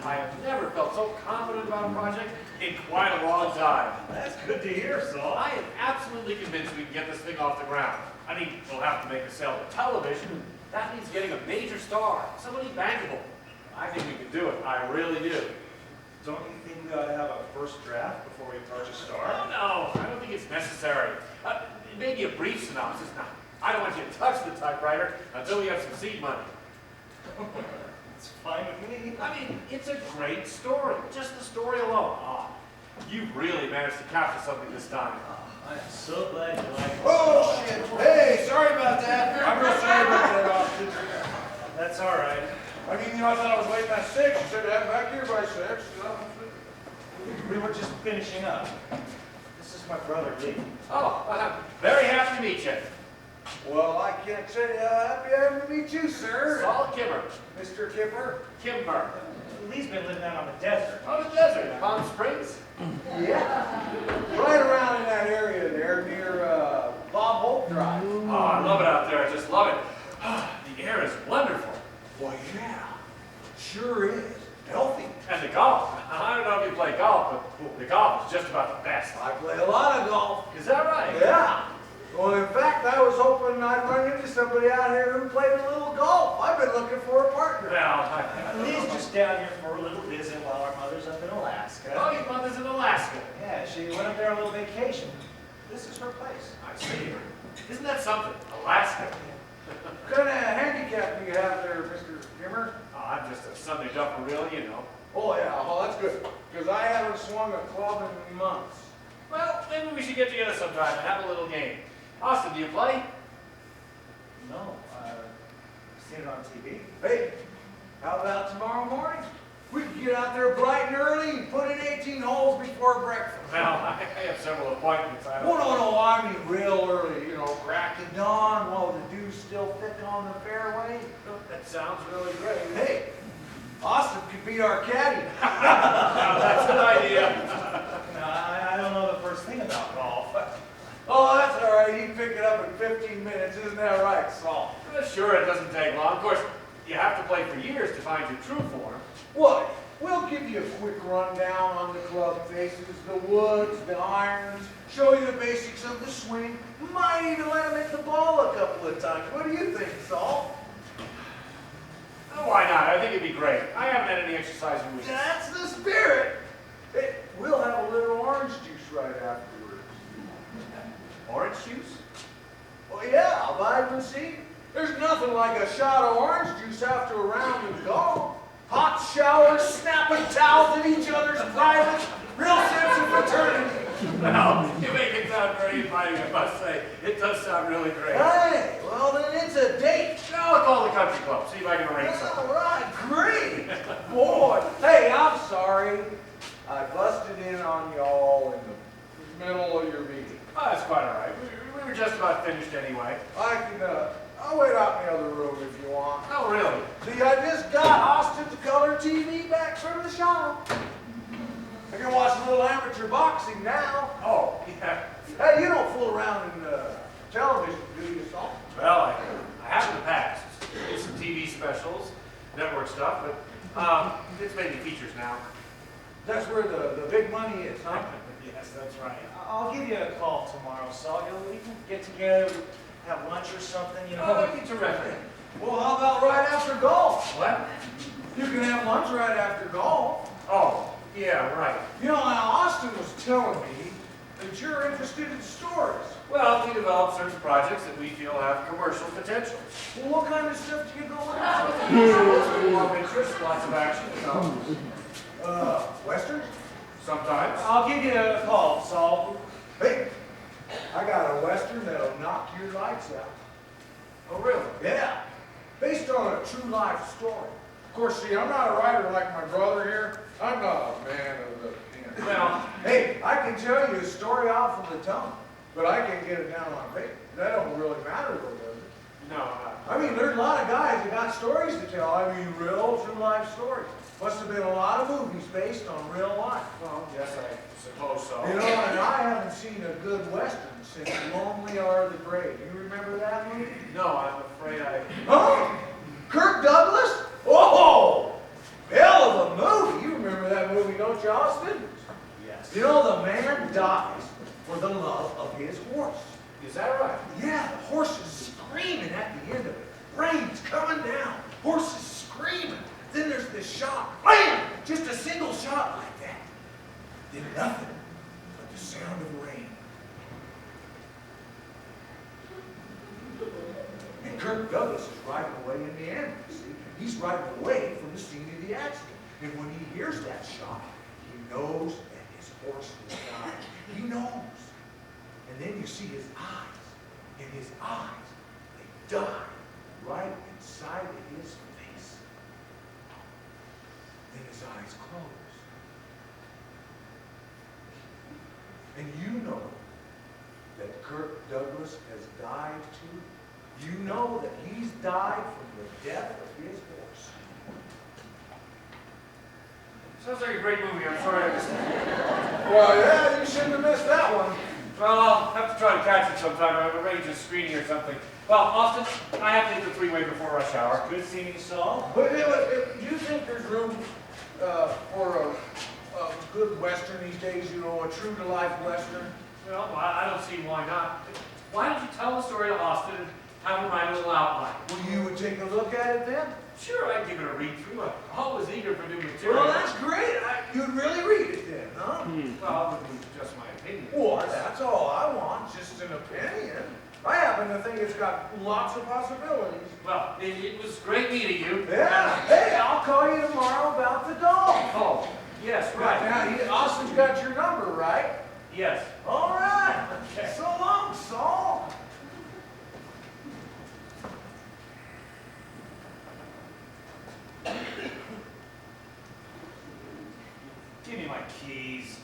I have never felt so confident about a project in quite a long time. That's good to hear, Saul. I am absolutely convinced we can get this thing off the ground. I mean, we'll have to make a sale to television. That means getting a major star, somebody bankable. I think we can do it. I really do. Don't you think we ought to have a first draft before we approach a Oh, star? no, I don't think it's necessary. Maybe a brief synopsis. Now, I don't want you to touch the typewriter until we have some seed money. It's fine with me. I mean, it's a great story. Just the story alone. Ah, you've really managed to capture something this time. I am so glad you like it. Oh, shit. Hey, sorry about that. I'm real sorry about that, Austin. That's all right. I mean, I thought I was late by 6. You said to have back here by 6. We were just finishing up. This is my brother, Lee. Oh, very happy to meet you. Well, I can't tell you how happy I am to meet you, sir. Saul Kimmer. Mr. Kipper. Kimber. Lee's been living out on the desert. Oh, the desert. Palm Springs? Yeah. Right around in that area there near Bob Hope Drive. Oh, I love it out there. I just love it. The air is wonderful. Well, yeah. Sure is. Healthy. And the golf. I don't know if you play golf, but the golf is just about the best. I play a lot of golf. Is that right? Yeah. Well, in fact, I was hoping I'd run into somebody out here who played a little golf. I've been looking for a partner. Well, Lee's just down here for a little visit while our mother's up in Alaska. Oh, your mother's in Alaska. Yeah, she went up there on a little vacation. This is her place. I see. Isn't that something? Alaska. What kind of handicap do you have there, Mr. Kimmer? Oh, I'm just a Sunday jumper, really, you know. Oh, yeah. Oh, that's good. Because I haven't swung a club in months. Well, maybe we should get together sometime and have a little game. Austin, do you play? No, seen it on TV. Hey, how about tomorrow morning? We can get out there bright and early and put in 18 holes before breakfast. Well, I have several appointments. I Oh, don't no, I mean real early, you know, crack of dawn while the dew's still thick on the fairway. That sounds really great. Hey, Austin could be our caddy. That's an idea. No, I don't know the first thing about golf. Oh, that's all right. He'd pick it up in 15 minutes. Isn't that right, Saul? Sure, it doesn't take long. Of course, you have to play for years to find your true form. What? We'll give you a quick rundown on the club faces, the woods, the irons, show you the basics of the swing. Might even let him hit the ball a couple of times. What do you think, Saul? Oh, why not? I think it'd be great. I haven't had any exercise in weeks. That's the spirit. Hey, we'll have a little orange juice right afterwards. Orange juice? Well, yeah, I'll buy it and see. There's nothing like a shot of orange juice after a round of golf. Hot showers, snapping towels at each other's privates, real sense of fraternity. Well, you make it sound very inviting, I must say. It does sound really great. Hey, well then it's a date. Now I'll call the country club, see if I can arrange something. All right, great. Boy, hey, I'm sorry. I busted in on y'all in the middle of your meeting. Oh, that's quite all right. We were just about finished anyway. I'll wait out in the other room if you want. Oh, really? See, I just got Austin's color TV back from the shop. I can watch a little amateur boxing now. Oh, yeah. Hey, you don't fool around in television, do you, Saul? Well, I have in the past. Did some TV specials, network stuff, but it's mainly features now. That's where the big money is, huh? Yes, that's right. I'll give you a call tomorrow, Saul. We can get together, have lunch or something, you know. Oh, that'd be terrific. Well, how about right after golf? What? You can have lunch right after golf. Oh, yeah, right. You know, now Austin was telling me that you're interested in stories. Well, we develop certain projects that we feel have commercial potential. Well, what kind of stuff do you go into? More interest, lots of action, you know. Westerns? Sometimes. I'll give you a call, Saul. Hey, I got a Western that'll knock your lights out. Oh, really? Yeah, based on a true life story. Of course, see, I'm not a writer like my brother here. I'm not a man of the pen. Well, Hey, I can tell you a story off of the tongue, but I can't get it down on paper. That don't really matter though, does it? no, I mean, there's a lot of guys that got stories to tell. I mean, real true life stories. Must have been a lot of movies based on real life. well, yes, I suppose so. You know, and I haven't seen a good Western since Lonely Are the Brave. You remember that movie? No, I'm afraid I... Huh? Kirk Douglas? Oh, hell of a movie. don't you, Austin? Yes. You know, the man dies for the love of his horse. Is that right? Yeah, the horse is screaming at the end of it. Rain's coming down. Horse is screaming. Then there's this shot. Bam! Just a single shot like that. Then nothing but the sound of rain. And Kirk Douglas is riding away in the ambulance. See? He's riding away from the scene of the accident. And when he hears that shot, he knows that his horse will die. He knows. And then you see his eyes. And his eyes, they die right inside of his face. Then his eyes close. And you know that Kirk Douglas has died too. You know that he's died from the death of his horse. Sounds like a great movie. I'm sorry I missed it. Well, yeah, you shouldn't have missed that one. Well, I'll have to try to catch it sometime. I have arranged a screening or something. Well, Austin, I have to hit the freeway before rush hour. Good seeing you, Saul. But do you think there's room for a good Western these days, you know, a true-to-life Western? Well, I don't see why not. Why don't you tell the story to Austin and have him write a little outline? Well, you would take a look at it then? Sure, I'd give it a read-through. I'm always eager for new material. Well, that's great. You'd really read it then, huh? Well, it would be just my opinion. Well, that's all I want, just an opinion. I happen to think it's got lots of possibilities. Well, it was great meeting you. Yeah. Hey, I'll call you tomorrow about the dog. Oh, yes, right. Now, Austin's got your number, right? Yes. All right. Okay. So long, Saul. Give me my keys.